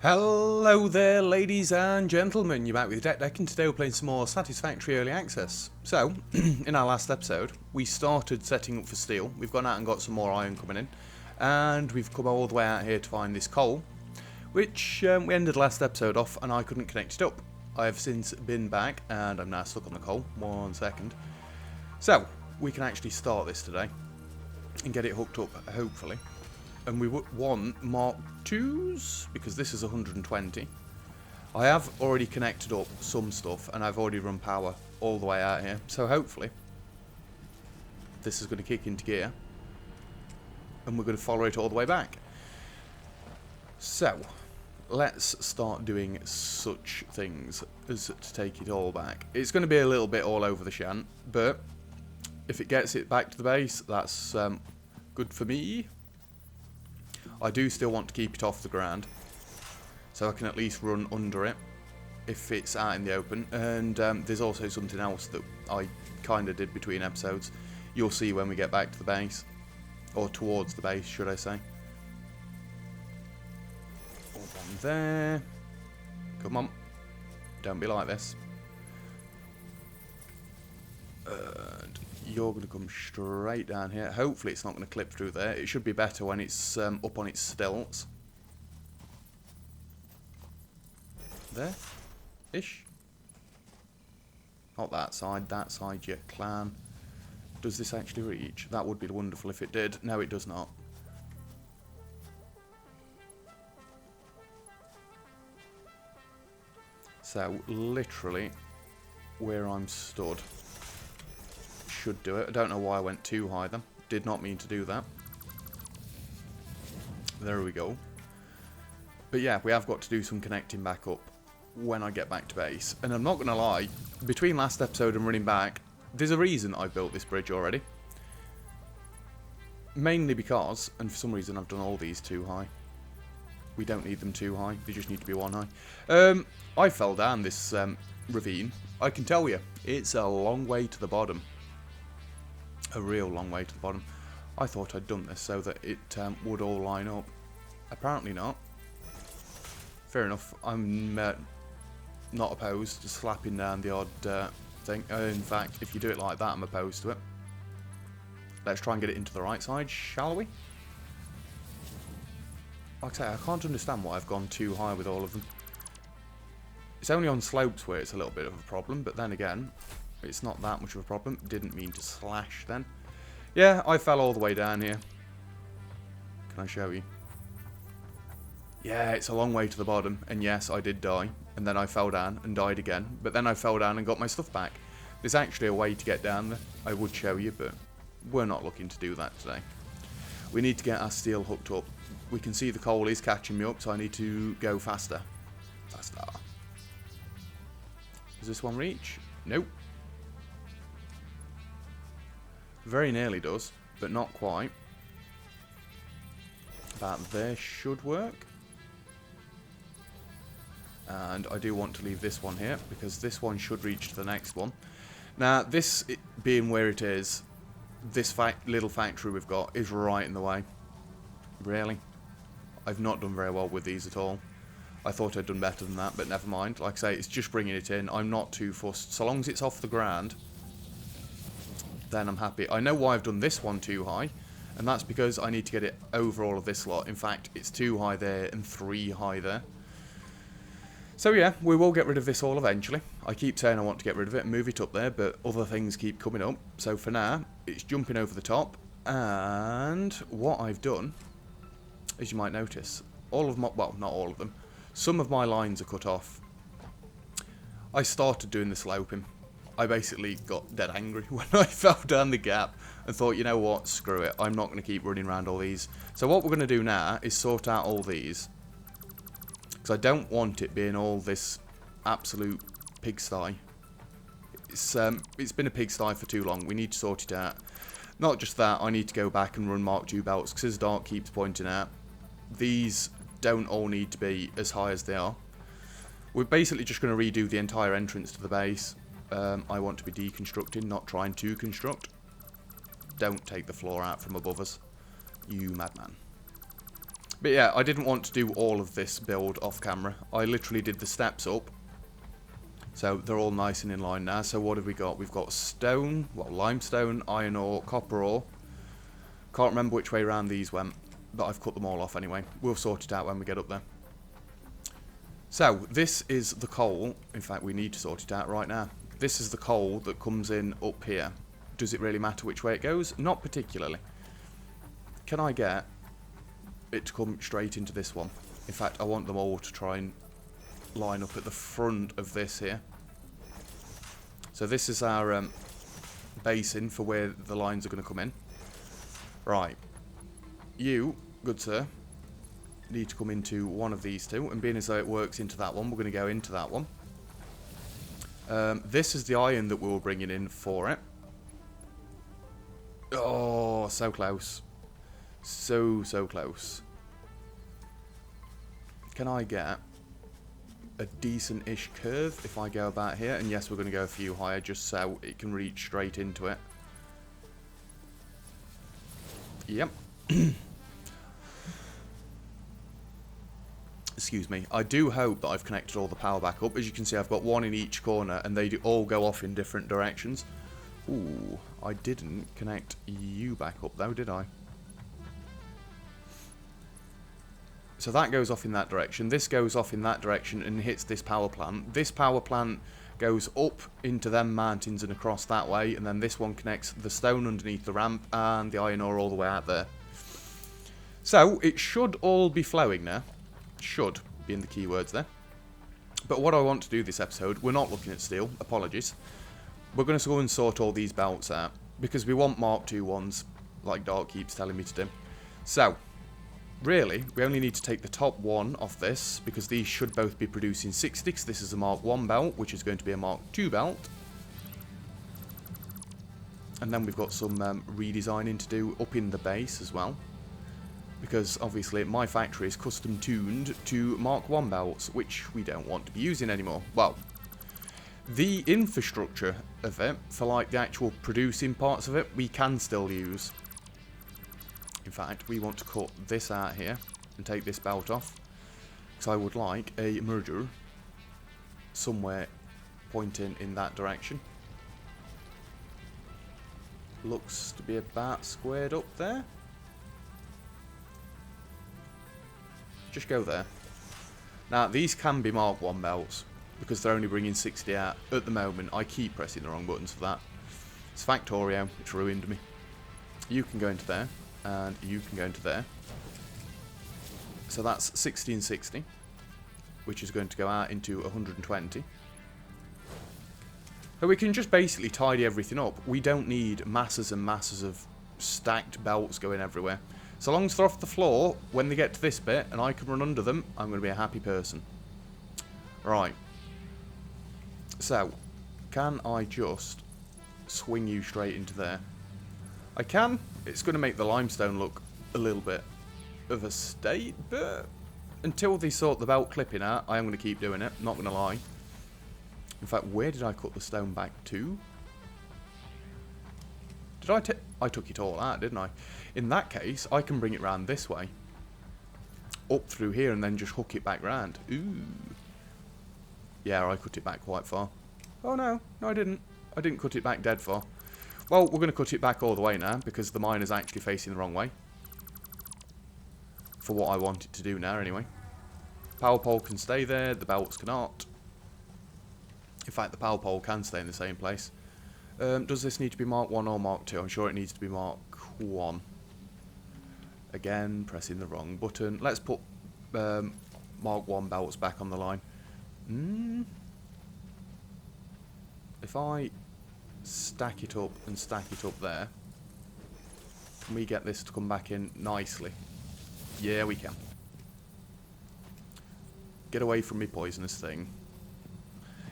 Hello there, ladies and gentlemen. You're back with Deck, and today we're playing some more Satisfactory Early Access. So, in our last episode, we started setting up for steel. We've gone out and got some more iron coming in, and we've come all the way out here to find this coal, which we ended last episode off, and I couldn't connect it up. I have since been back, and I'm now stuck on the coal. 1 second. So, we can actually start this today, and get it hooked up, hopefully. And we would want Mark 2s, because this is 120. I have already connected up some stuff, and I've already run power all the way out here. So hopefully, this is going to kick into gear, and we're going to follow it all the way back. So, let's start doing such things as to take it all back. It's going to be a little bit all over the shan't, but if it gets it back to the base, that's good for me. I do still want to keep it off the ground, so I can at least run under it if it's out in the open. And there's also something else that I kind of did between episodes. You'll see when we get back to the base, or towards the base, should I say. All down there. Come on, don't be like this. And you're going to come straight down here. Hopefully it's not going to clip through there. It should be better when it's up on its stilts. There-ish. Not that side yet, clan. Does this actually reach? That would be wonderful if it did. No, it does not. So, literally, where I'm stood should do it. I don't know why I went too high then. Did not mean to do that. There we go. But yeah, we have got to do some connecting back up when I get back to base. And I'm not going to lie, between last episode and running back, there's a reason I built this bridge already. Mainly because, and for some reason I've done all these too high. We don't need them too high, they just need to be one high. I fell down this ravine. I can tell you, it's a long way to the bottom. A real long way to the bottom. I thought I'd done this so that it would all line up. Apparently not. Fair enough. I'm not opposed to slapping down the odd thing. In fact, if you do it like that, I'm opposed to it. Let's try and get it into the right side, shall we? Like I say, I can't understand why I've gone too high with all of them. It's only on slopes where it's a little bit of a problem, but then again, it's not that much of a problem. Didn't mean to slash then. Yeah, I fell all the way down here. Can I show you? Yeah, it's a long way to the bottom. And yes, I did die. And then I fell down and died again. But then I fell down and got my stuff back. There's actually a way to get down there. I would show you, but we're not looking to do that today. We need to get our steel hooked up. We can see the coal is catching me up, so I need to go faster. Faster. Does this one reach? Nope. Very nearly does, but not quite. About there should work. And I do want to leave this one here, because this one should reach to the next one. Now, this being where it is, this little factory we've got is right in the way. Really? I've not done very well with these at all. I thought I'd done better than that, but never mind. Like I say, it's just bringing it in. I'm not too fussed. So long as it's off the ground, then I'm happy. I know why I've done this one too high, and that's because I need to get it over all of this lot. In fact, it's 2 high there and 3 high there. So yeah, we will get rid of this all eventually. I keep saying I want to get rid of it and move it up there, but other things keep coming up. So for now, it's jumping over the top. And what I've done, as you might notice, all of my, well, not all of them, some of my lines are cut off. I started doing the sloping. I basically got dead angry when I fell down the gap and thought, you know what, screw it. I'm not going to keep running around all these. So what we're going to do now is sort out all these. Because I don't want it being all this absolute pigsty. It's been a pigsty for too long. We need to sort it out. Not just that, I need to go back and run Mark II belts, because as Dark keeps pointing out, these don't all need to be as high as they are. We're basically just going to redo the entire entrance to the base. I want to be deconstructing, not trying to construct. Don't take the floor out from above us, you madman. But yeah, I didn't want to do all of this build off camera. I literally did the steps up. So they're all nice and in line now. So what have we got? We've got stone, well, limestone, iron ore, copper ore. Can't remember which way around these went, but I've cut them all off anyway. We'll sort it out when we get up there. So this is the coal. In fact, we need to sort it out right now. This is the coal that comes in up here. Does it really matter which way it goes? Not particularly. Can I get it to come straight into this one? In fact, I want them all to try and line up at the front of this here. So this is our basin for where the lines are going to come in. Right. You, good sir, need to come into one of these two. And being as though it works into that one, we're going to go into that one. This is the iron that we were bringing in for it. Oh, so close. So close. Can I get a decent-ish curve if I go about here? And yes, we're going to go a few higher just so it can reach straight into it. Yep. Excuse me. I do hope that I've connected all the power back up. As you can see, I've got one in each corner and they do all go off in different directions. Ooh, I didn't connect you back up though, did I? So that goes off in that direction. This goes off in that direction and hits this power plant. This power plant goes up into them mountains and across that way. And then this one connects the stone underneath the ramp and the iron ore all the way out there. So it should all be flowing now. Should being the keywords there. But what I want to do this episode, we're not looking at steel. Apologies. We're going to go and sort all these belts out. Because we want Mark II ones, like Dark keeps telling me to do. So, really, we only need to take the top one off this, because these should both be producing 60, because this is a Mark I belt, which is going to be a Mark II belt. And then we've got some redesigning to do up in the base as well. Because, obviously, my factory is custom tuned to Mark I belts, which we don't want to be using anymore. Well, the infrastructure of it, for like the actual producing parts of it, we can still use. In fact, we want to cut this out here and take this belt off. Because I would like a merger somewhere pointing in that direction. Looks to be about squared up there. Just go there. Now, these can be Mark I belts, because they're only bringing 60 out at the moment. I keep pressing the wrong buttons for that. It's Factorio, it's ruined me. You can go into there. And you can go into there. So that's 1660, which is going to go out into 120. So we can just basically tidy everything up. We don't need masses and masses of stacked belts going everywhere. So long as they're off the floor, when they get to this bit and I can run under them, I'm going to be a happy person. Right. So, can I just swing you straight into there? I can. It's going to make the limestone look a little bit of a state, but until they sort the belt clipping out, I am going to keep doing it, not going to lie. In fact, where did I cut the stone back to? Did I took it all out, didn't I? In that case, I can bring it round this way. Up through here and then just hook it back round. Ooh. Yeah, I cut it back quite far. Oh no, no I didn't. I didn't cut it back dead far. Well, we're going to cut it back all the way now, because the mine is actually facing the wrong way. For what I want it to do now, anyway. Power pole can stay there, the belts cannot. In fact, the power pole can stay in the same place. Does this need to be Mark 1 or Mark 2? I'm sure it needs to be Mark 1. Again, pressing the wrong button. Let's put Mark 1 belts back on the line. If I stack it up and stack it up there, can we get this to come back in nicely? Yeah, we can. Get away from me, poisonous thing.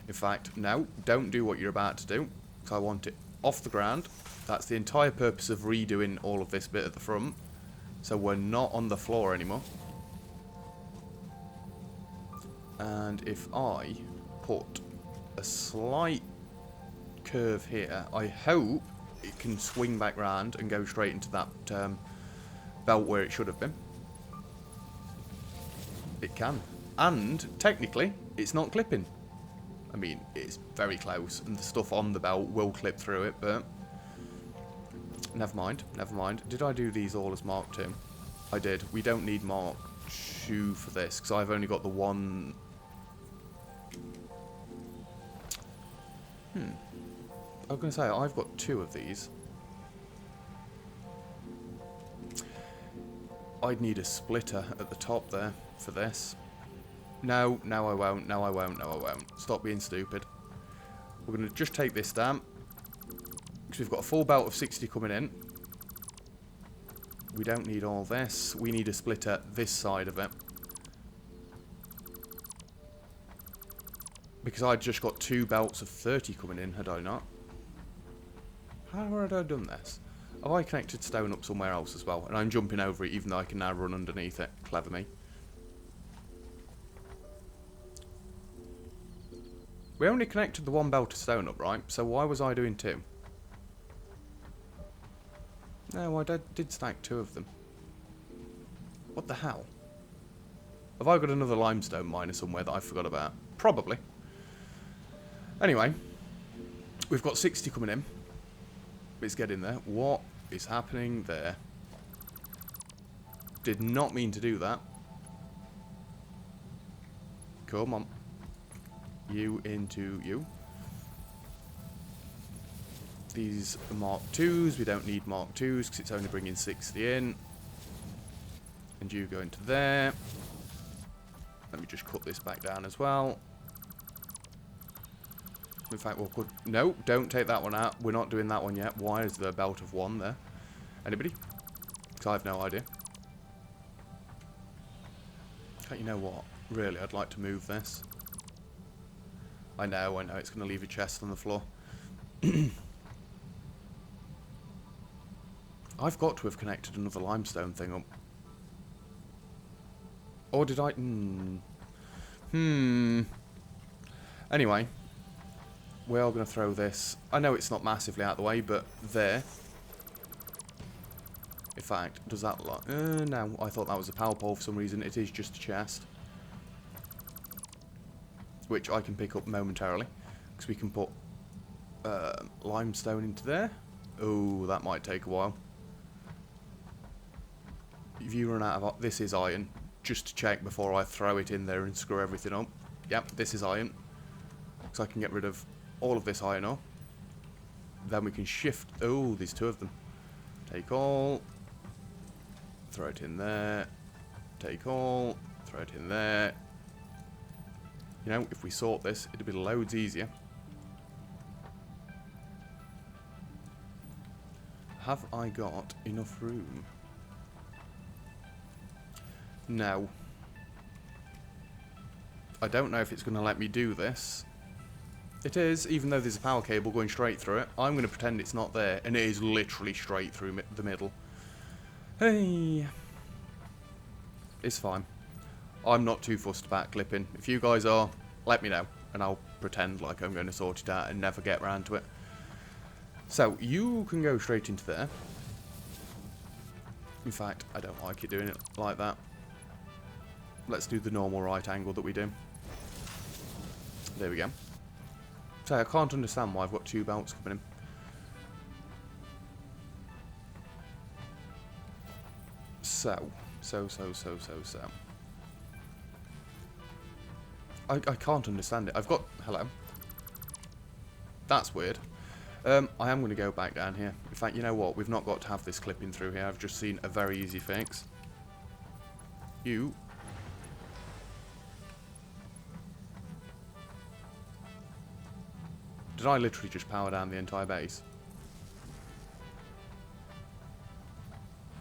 In fact, no, don't do what you're about to do, because I want it off the ground. That's the entire purpose of redoing all of this bit at the front, so we're not on the floor anymore. And if I put a slight curve here, I hope it can swing back round and go straight into that belt where it should have been. It can. And, technically, it's not clipping. I mean, it's very close, and the stuff on the belt will clip through it, but... Never mind, never mind. Did I do these all as Mark 2? I did. We don't need Mark 2 for this, because I've only got the one... I was going to say, I've got 2 of these. I'd need a splitter at the top there for this. No, no I won't, no I won't, no I won't. Stop being stupid. We're going to just take this down. Because we've got a full belt of 60 coming in. We don't need all this. We need a splitter this side of it. Because I'd just got 2 belts of 30 coming in, had I not? How had I done this? Have I connected stone up somewhere else as well? And I'm jumping over it even though I can now run underneath it. Clever me. We only connected the 1 belt of stone up, right? So why was I doing 2? No, I did stack 2 of them. What the hell? Have I got another limestone miner somewhere that I forgot about? Probably. Anyway, we've got 60 coming in. It's getting there. What is happening there? Did not mean to do that. Come on. You into you. These are Mark 2s. We don't need Mark 2s because it's only bringing 60 in. And you go into there. Let me just cut this back down as well. In fact, we'll put... No, don't take that one out. We're not doing that one yet. Why is there a belt of 1 there? Anybody? Because I have no idea. You know what? Really, I'd like to move this. I know, it's going to leave a chest on the floor. I've got to have connected another limestone thing up. Or did I... Anyway. We are going to throw this. I know it's not massively out of the way, but there. In fact, does that look... no, I thought that was a power pole for some reason. It is just a chest. Which I can pick up momentarily. Because we can put limestone into there. Oh, that might take a while. If you run out of... This is iron. Just to check before I throw it in there and screw everything up. Yep, this is iron. So I can get rid of all of this iron ore. Then we can shift... Oh, there's 2 of them. Take all. Throw it in there. Take all. Throw it in there. You know, if we sort this, it'd be loads easier. Have I got enough room? No. I don't know if it's going to let me do this. It is, even though there's a power cable going straight through it. I'm going to pretend it's not there, and it is literally straight through the middle. Hey. It's fine. I'm not too fussed about clipping. If you guys are, let me know, and I'll pretend like I'm going to sort it out and never get around to it. So, you can go straight into there. In fact, I don't like it doing it like that. Let's do the normal right angle that we do. There we go. So I can't understand why I've got 2 belts coming in. So. I can't understand it. I've got... Hello. That's weird. I am going to go back down here. In fact, you know what? We've not got to have this clipping through here. I've just seen a very easy fix. You... Did I literally just power down the entire base?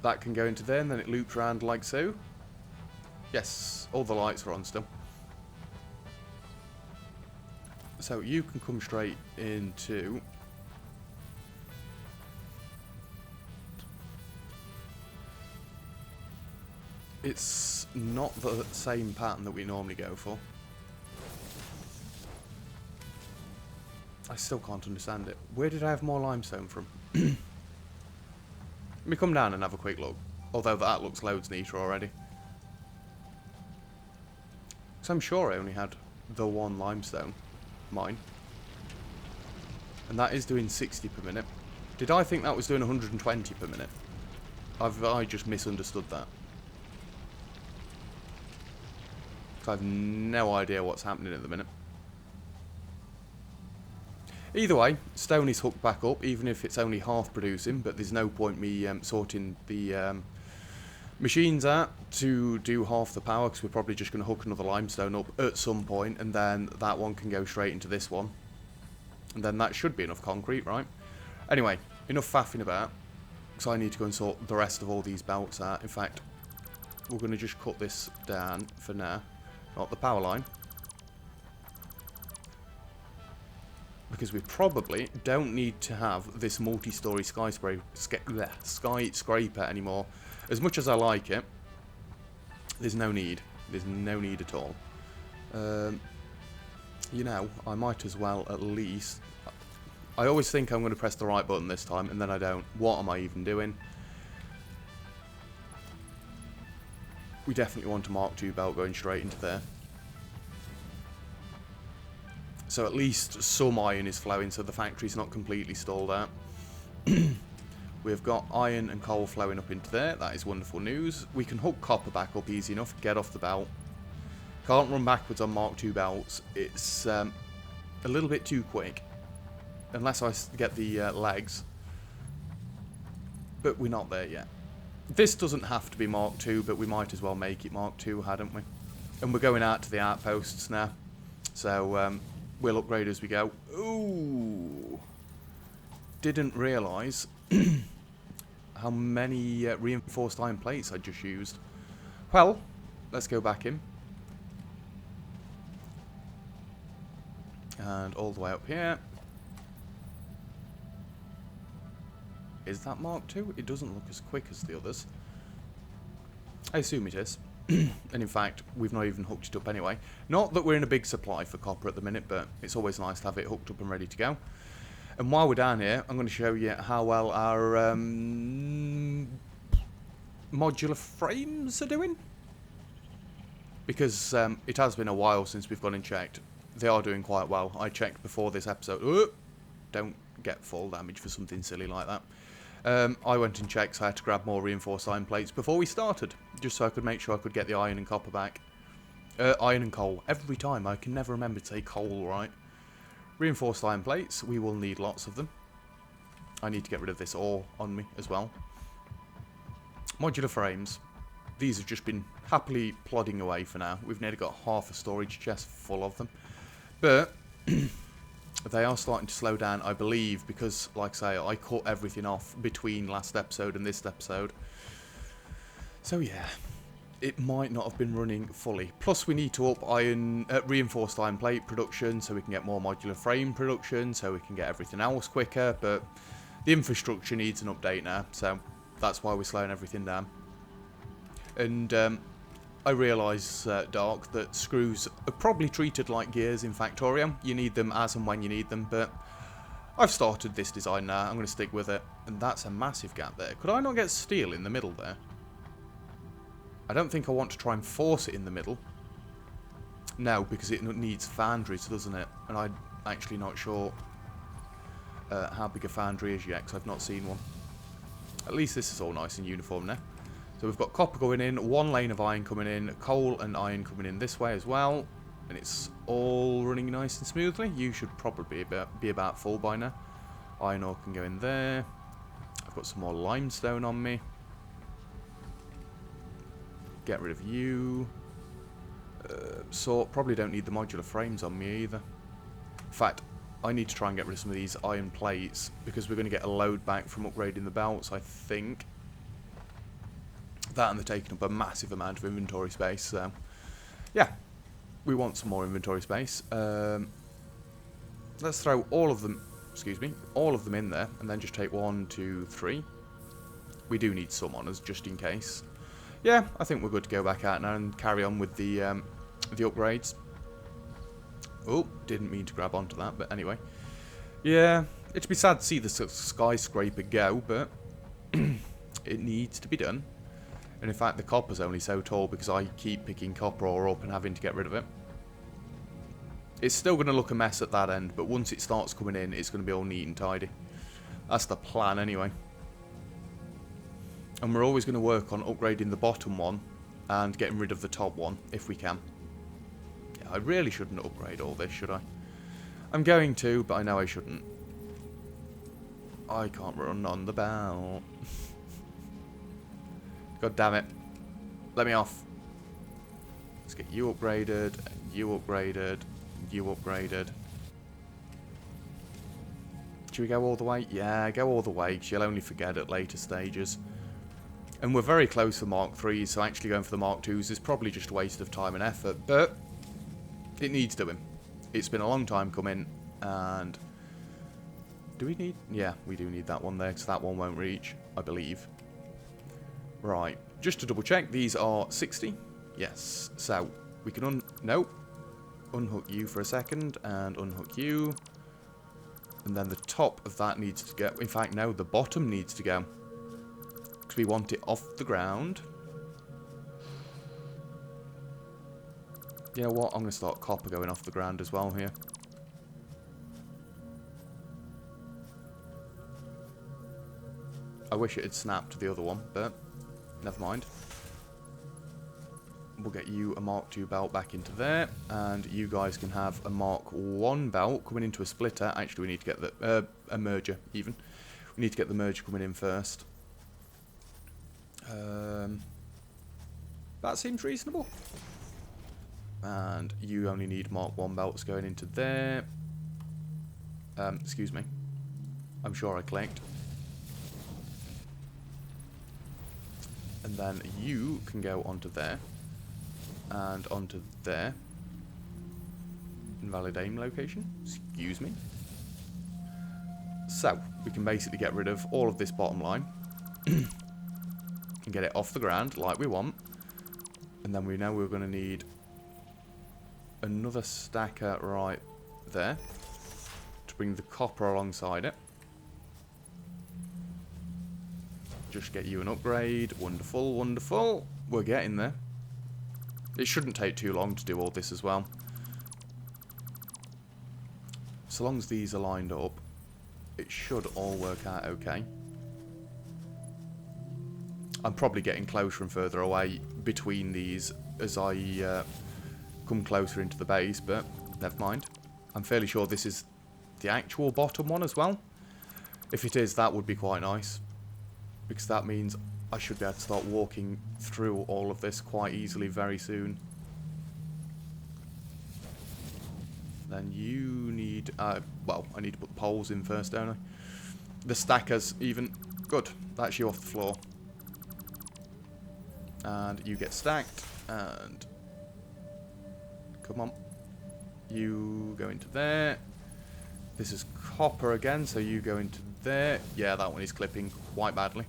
That can go into there and then it loops around like so. Yes, all the lights are on still. So you can come straight into... It's not the same pattern that we normally go for. I still can't understand it. Where did I have more limestone from? Let me come down and have a quick look. Although that looks loads neater already. Because I'm sure I only had the one limestone mine. And that is doing 60 per minute. Did I think that was doing 120 per minute? I just misunderstood that. I have no idea what's happening at the minute. Either way, stone is hooked back up, even if it's only half producing, but there's no point me sorting the machines out to do half the power, because we're probably just going to hook another limestone up at some point, and then that one can go straight into this one. And then that should be enough concrete, right? Anyway, enough faffing about, because I need to go and sort the rest of all these belts out. In fact, we're going to just cut this down for now. Not the power line. Because we probably don't need to have this multi-story skyscraper anymore. As much as I like it, there's no need. There's no need at all. You know, I might as well at least... I always think I'm going to press the right button this time, and then I don't. What am I even doing? We definitely want a Mark II belt going straight into there. So at least some iron is flowing, so the factory's not completely stalled out. We've got iron and coal flowing up into there. That is wonderful news. We can hook copper back up easy enough. Get off the belt. Can't run backwards on Mark II belts. It's a little bit too quick. Unless I get the legs. But we're not there yet. This doesn't have to be Mark II, but we might as well make it Mark II, hadn't we? And we're going out to the outposts now. So... we'll upgrade as we go. Ooh. Didn't realise how many reinforced iron plates I just used. Well, let's go back in. And all the way up here. Is that Mark II? It doesn't look as quick as the others. I assume it is. And in fact, we've not even hooked it up anyway. Not that we're in a big supply for copper at the minute, but it's always nice to have it hooked up and ready to go. And while we're down here, I'm going to show you how well our modular frames are doing. Because it has been a while since we've gone and checked. They are doing quite well. I checked before this episode. Oh, don't get fall damage for something silly like that. I went and checked, so I had to grab more reinforced iron plates before we started, just so I could make sure I could get the iron and copper back. Iron and coal. Every time, I can never remember to say coal, right? Reinforced iron plates, we will need lots of them. I need to get rid of this ore on me as well. Modular frames. These have just been happily plodding away for now. We've nearly got half a storage chest full of them. But... they are starting to slow down, I believe, because, like I say, I cut everything off between last episode and this episode. So, yeah, it might not have been running fully. Plus, we need to up reinforced iron plate production so we can get more modular frame production, so we can get everything else quicker. But the infrastructure needs an update now, so that's why we're slowing everything down. And I realise, Dark, that screws are probably treated like gears in Factorio. You need them as and when you need them, but I've started this design now. I'm going to stick with it. And that's a massive gap there. Could I not get steel in the middle there? I don't think I want to try and force it in the middle. No, because it needs foundries, doesn't it? And I'm actually not sure how big a foundry is yet, because I've not seen one. At least this is all nice and uniform now. So we've got copper going in, one lane of iron coming in, coal and iron coming in this way as well. And it's all running nice and smoothly. You should probably be about full by now. Iron ore can go in there. I've got some more limestone on me. Get rid of you. So probably don't need the modular frames on me either. In fact, I need to try and get rid of some of these iron plates because we're going to get a load back from upgrading the belts, I think. That and they're taking up a massive amount of inventory space, so yeah, we want some more inventory space. Let's throw all of them in there, and then just take 1, 2, 3. We do need some on us, just in case. Yeah, I think we're good to go back out now and carry on with the upgrades. Oh, didn't mean to grab onto that, but anyway. Yeah, it'd be sad to see the skyscraper go, but it needs to be done. And in fact, the copper's only so tall because I keep picking copper ore up and having to get rid of it. It's still going to look a mess at that end, but once it starts coming in, it's going to be all neat and tidy. That's the plan anyway. And we're always going to work on upgrading the bottom one and getting rid of the top one, if we can. Yeah, I really shouldn't upgrade all this, should I? I'm going to, but I know I shouldn't. I can't run on the belt. God damn it. Let me off. Let's get you upgraded, and you upgraded, and you upgraded. Should we go all the way? Yeah, go all the way, because you'll only forget at later stages. And we're very close for Mark 3s, so actually going for the Mark 2s is probably just a waste of time and effort, but it needs doing. It's been a long time coming, and... do we need... yeah, we do need that one there, because that one won't reach, I believe. Right, just to double check, these are 60. Yes, so we can unhook you for a second, and unhook you. And then the top of that needs to go. In fact, no, the bottom needs to go. Because we want it off the ground. You know what? I'm going to start copper going off the ground as well here. I wish it had snapped to the other one, but never mind. We'll get you a Mark II belt back into there, and you guys can have a Mark I belt coming into a splitter. Actually, we need to get the a merger, even. We need to get the merger coming in first. That seems reasonable. And you only need Mark I belts going into there. Excuse me. I'm sure I clicked. And then you can go onto there. And onto there. Invalid aim location. Excuse me. So, we can basically get rid of all of this bottom line. And get it off the ground like we want. And then we know we're going to need another stacker right there. To bring the copper alongside it. Just get you an upgrade. Wonderful, wonderful. We're getting there. It shouldn't take too long to do all this as well. So long as these are lined up, it should all work out okay. I'm probably getting closer and further away between these as I come closer into the base, but never mind. I'm fairly sure this is the actual bottom one as well. If it is, that would be quite nice. Because that means I should be able to start walking through all of this quite easily very soon. Then you need... well, I need to put the poles in first, don't I? The stackers, even. Good. That's you off the floor. And you get stacked. And... come on. You go into there. This is copper again, so you go into there. Yeah, that one is clipping quite badly.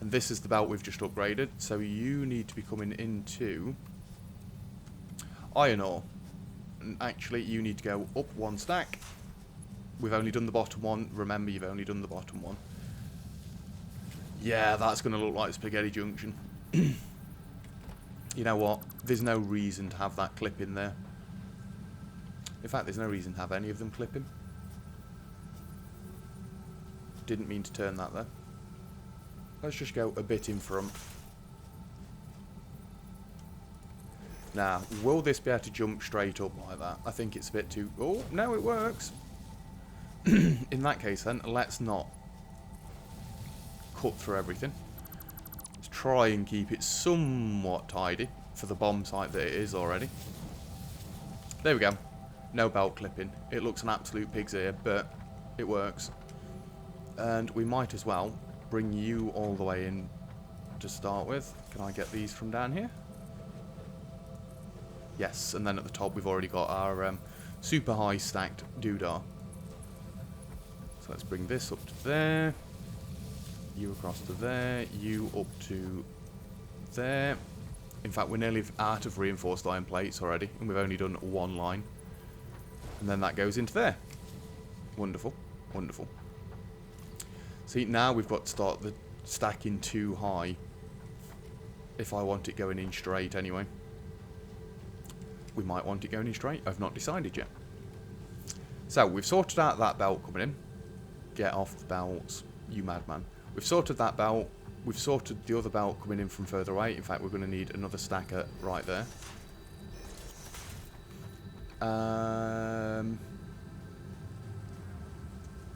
And this is the belt we've just upgraded, so you need to be coming into iron ore. And actually, you need to go up one stack. We've only done the bottom one. Remember, you've only done the bottom one. Yeah, that's going to look like Spaghetti Junction. You know what? There's no reason to have that clip in there. In fact, there's no reason to have any of them clipping. Didn't mean to turn that there. Let's just go a bit in front. Now, will this be able to jump straight up like that? I think it's a bit too... oh, no, it works. In that case, then, let's not cut through everything. Let's try and keep it somewhat tidy for the bomb site that it is already. There we go. No belt clipping. It looks an absolute pig's ear, but it works. And we might as well bring you all the way in to start with. Can I get these from down here? Yes, and then at the top we've already got our super high stacked doodah. So let's bring this up to there. You across to there. You up to there. In fact, we're nearly out of reinforced iron plates already, and we've only done one line. And then that goes into there. Wonderful, wonderful. See, now we've got to start the stacking too high. if I want it going in straight anyway. We might want it going in straight. I've not decided yet. So, we've sorted out that belt coming in. Get off the belts, you madman. We've sorted that belt. We've sorted the other belt coming in from further away. In fact, we're going to need another stacker right there.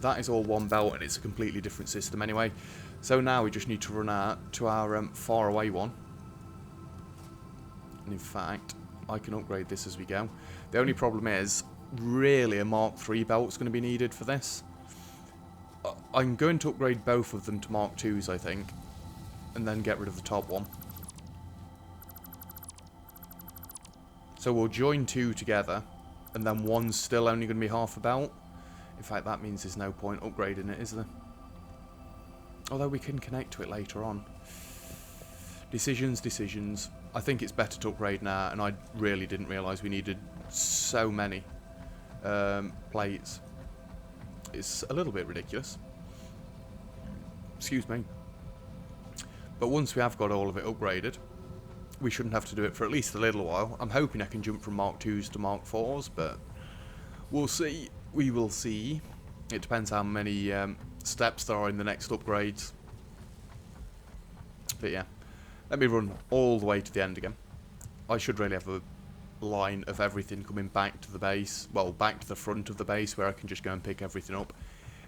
That is all one belt, and it's a completely different system anyway. So now we just need to run out to our far away one. And in fact, I can upgrade this as we go. The only problem is, really, a Mark III belt's going to be needed for this. I'm going to upgrade both of them to Mark IIs, I think. And then get rid of the top one. So we'll join two together. And then one's still only going to be half a belt. In fact, that means there's no point upgrading it, is there? Although we can connect to it later on. Decisions. I think it's better to upgrade now, and I really didn't realise we needed so many plates. It's a little bit ridiculous. Excuse me. But once we have got all of it upgraded, we shouldn't have to do it for at least a little while. I'm hoping I can jump from Mark IIs to Mark IVs, but we'll see. We will see. It depends how many steps there are in the next upgrades. But yeah, let me run all the way to the end again. I should really have a line of everything coming back to the base. Well, back to the front of the base where I can just go and pick everything up.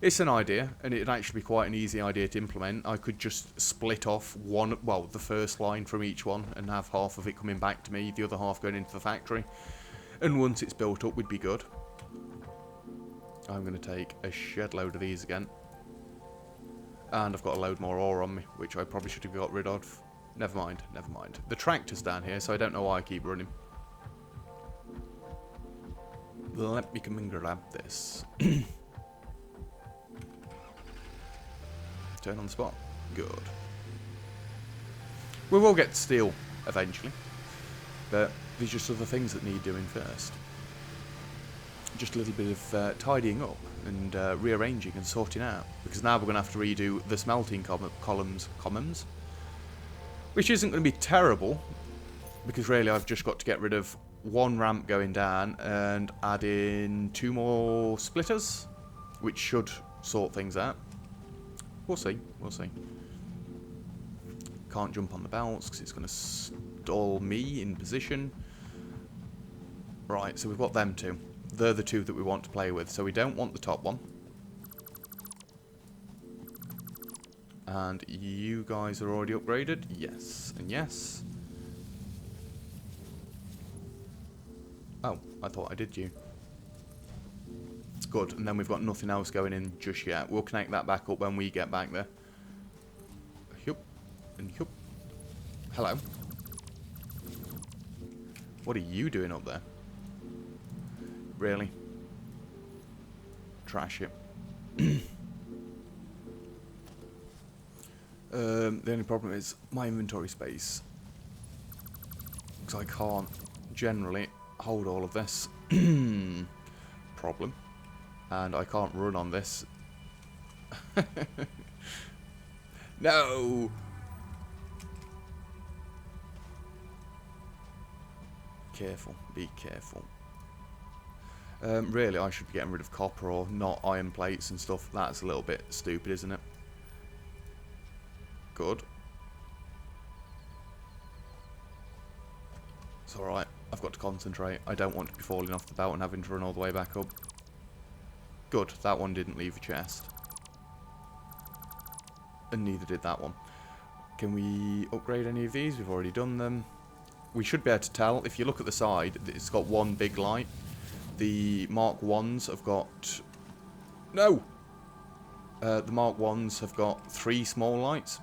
It's an idea, and it'd actually be quite an easy idea to implement. I could just split off the first line from each one and have half of it coming back to me, the other half going into the factory. And once it's built up, we'd be good. I'm going to take a shed load of these again. And I've got a load more ore on me, which I probably should have got rid of. Never mind. The tractor's down here, so I don't know why I keep running. Let me come and grab this. Turn on the spot. Good. We will get steel eventually, but there's just other things that need doing first. Just a little bit of tidying up and rearranging and sorting out, because now we're going to have to redo the smelting columns, which isn't going to be terrible, because really I've just got to get rid of one ramp going down and add in 2 more splitters, which should sort things out. We'll see. Can't jump on the belts because it's going to stall me in position. Right, so we've got them two. They're the two that we want to play with, so we don't want the top one. And you guys are already upgraded? Yes, and yes. Oh, I thought I did you. Good, and then we've got nothing else going in just yet. We'll connect that back up when we get back there. Yup, and yup. Hello. What are you doing up there? Really? Trash it. The only problem is my inventory space. Because I can't generally hold all of this. Problem. And I can't run on this. No! Careful. Be careful. Really, I should be getting rid of copper or not iron plates and stuff. That's a little bit stupid, isn't it? Good. It's alright. I've got to concentrate. I don't want to be falling off the belt and having to run all the way back up. Good. That one didn't leave a chest. And neither did that one. Can we upgrade any of these? We've already done them. We should be able to tell. If you look at the side, it's got one big light. The Mark 1s have got... No! The Mark 1s have got 3 small lights.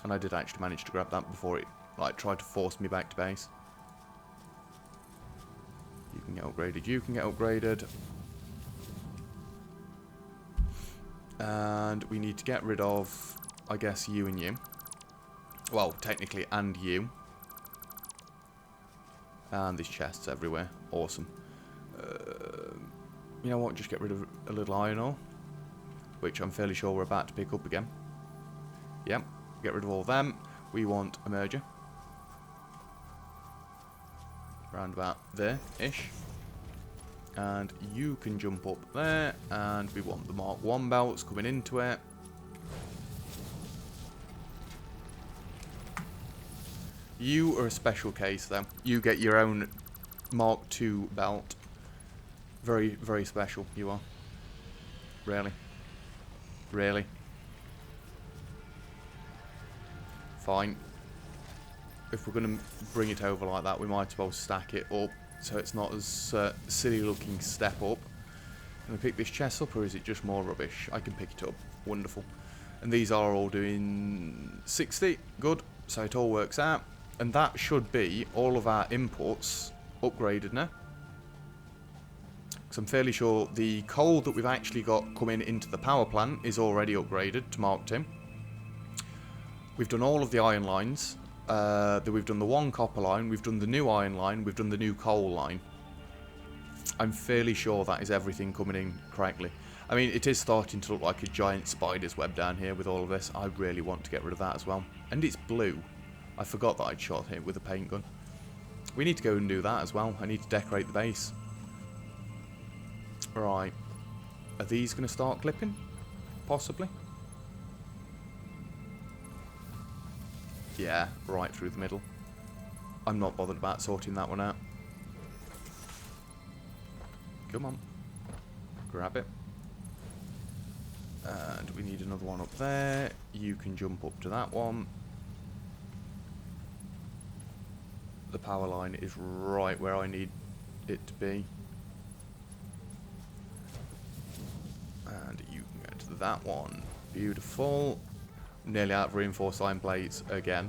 And I did actually manage to grab that before it tried to force me back to base. You can get upgraded. You can get upgraded. And we need to get rid of, I guess, you and you. Well, technically, and you. And there's chests everywhere. Awesome. You know what? Just get rid of a little iron ore. Which I'm fairly sure we're about to pick up again. Yep. Get rid of all of them. We want a merger. Around about there-ish. And you can jump up there, and we want the Mark 1 belts coming into it. You are a special case, though. You get your own Mark 2 belt. Very, very special, you are. Really. Really. Fine. If we're going to bring it over like that, we might as well stack it up so it's not as silly looking step up. Can I pick this chest up, or is it just more rubbish? I can pick it up. Wonderful. And these are all doing 60. Good. So it all works out. And that should be all of our inputs upgraded now. Because I'm fairly sure the coal that we've actually got coming into the power plant is already upgraded to Mark 2. We've done all of the iron lines. We've done the one copper line, we've done the new iron line, we've done the new coal line. I'm fairly sure that is everything coming in correctly. I mean, it is starting to look like a giant spider's web down here with all of this. I really want to get rid of that as well. And it's blue. I forgot that I'd shot it with a paint gun. We need to go and do that as well. I need to decorate the base. Right. Are these going to start clipping? Possibly. Yeah, right through the middle. I'm not bothered about sorting that one out. Come on. Grab it. And we need another one up there. You can jump up to that one. The power line is right where I need it to be. And you can go to that one. Beautiful. Nearly out of reinforced iron plates again.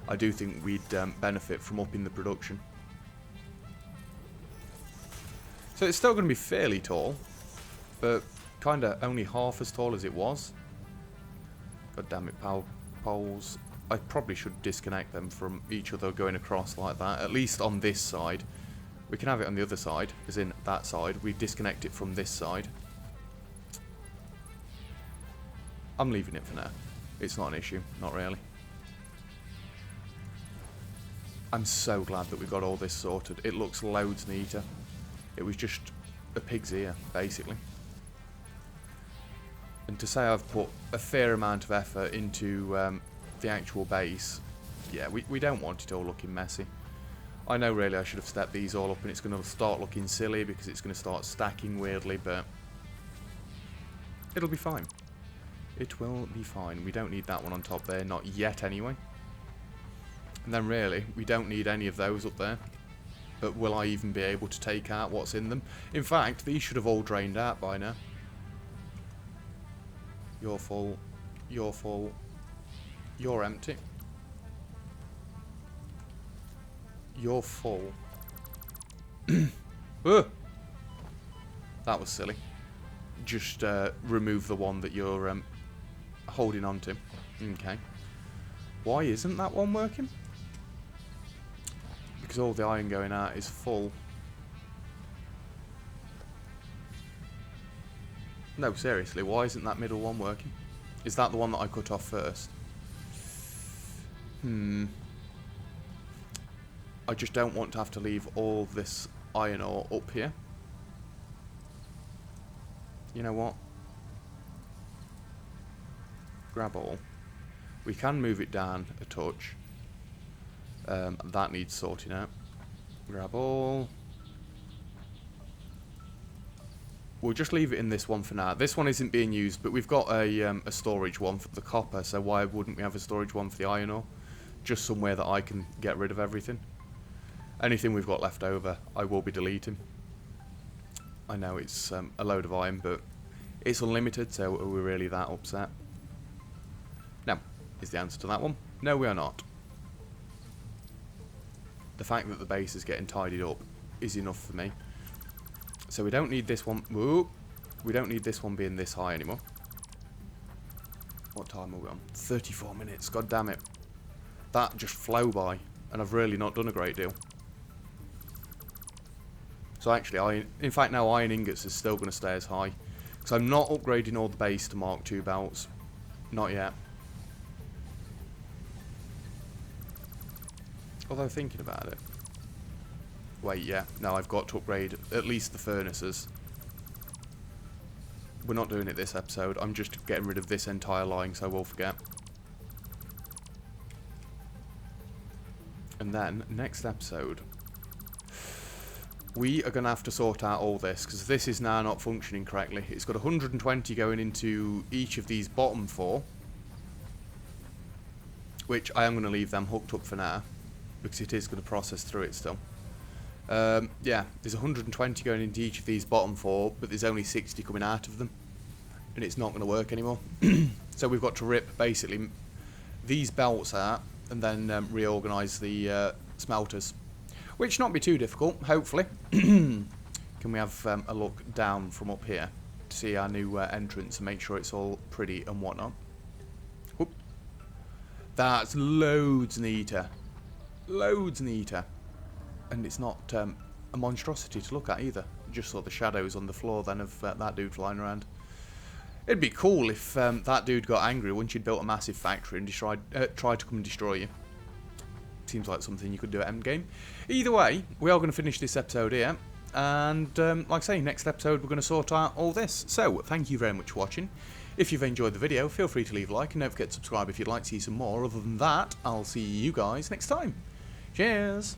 I do think we'd benefit from upping the production. So it's still going to be fairly tall, but kind of only half as tall as it was. God damn it, power poles. I probably should disconnect them from each other going across like that, at least on this side. We can have it on the other side, as in that side. We disconnect it from this side. I'm leaving it for now. It's not an issue, not really. I'm so glad that we got all this sorted. It looks loads neater. It was just a pig's ear, basically. And to say I've put a fair amount of effort into the actual base, yeah, we don't want it all looking messy. I know really I should have stepped these all up and it's going to start looking silly because it's going to start stacking weirdly, but it'll be fine. It will be fine. We don't need that one on top there, not yet anyway. And then really, we don't need any of those up there. But will I even be able to take out what's in them? In fact, these should have all drained out by now. You're full. You're full. You're empty. You're full. That was silly. Just remove the one that you're holding on to. Okay. Why isn't that one working? Because all the iron going out is full. No, seriously, why isn't that middle one working? Is that the one that I cut off first? I just don't want to have to leave all this iron ore up here. You know what? Grab all. We can move it down a touch. That needs sorting out. Grab all. We'll just leave it in this one for now. This one isn't being used, but we've got a storage one for the copper, so why wouldn't we have a storage one for the iron ore? Just somewhere that I can get rid of everything. Anything we've got left over, I will be deleting. I know it's a load of iron, but it's unlimited, so are we really that upset? Now, is the answer to that one? No, we are not. The fact that the base is getting tidied up is enough for me. So we don't need this one. Whoop, we don't need this one being this high anymore. What time are we on? 34 minutes. God damn it. That just flew by, and I've really not done a great deal. So actually, in fact now iron ingots is still going to stay as high. Because I'm not upgrading all the base to Mark II belts. Not yet. Although thinking about it... Wait, yeah. No, I've got to upgrade at least the furnaces. We're not doing it this episode. I'm just getting rid of this entire line, so I will forget. And then, next episode, we are going to have to sort out all this, because this is now not functioning correctly. It's got 120 going into each of these bottom 4, which I am going to leave them hooked up for now, because it is going to process through it still. Yeah, there's 120 going into each of these bottom 4, but there's only 60 coming out of them, and it's not going to work anymore. So we've got to rip, basically, these belts out, and then reorganise the smelters. Which not be too difficult, hopefully. Can we have a look down from up here to see our new entrance and make sure it's all pretty and whatnot? Whoop. That's loads neater. Loads neater. And it's not a monstrosity to look at either. Just saw the shadows on the floor then of that dude flying around. It'd be cool if that dude got angry once you'd built a massive factory and tried to come and destroy you. Seems like something you could do at endgame. Either way, we are going to finish this episode here. And like I say, next episode we're going to sort out all this. So, thank you very much for watching. If you've enjoyed the video, feel free to leave a like and don't forget to subscribe if you'd like to see some more. Other than that, I'll see you guys next time. Cheers!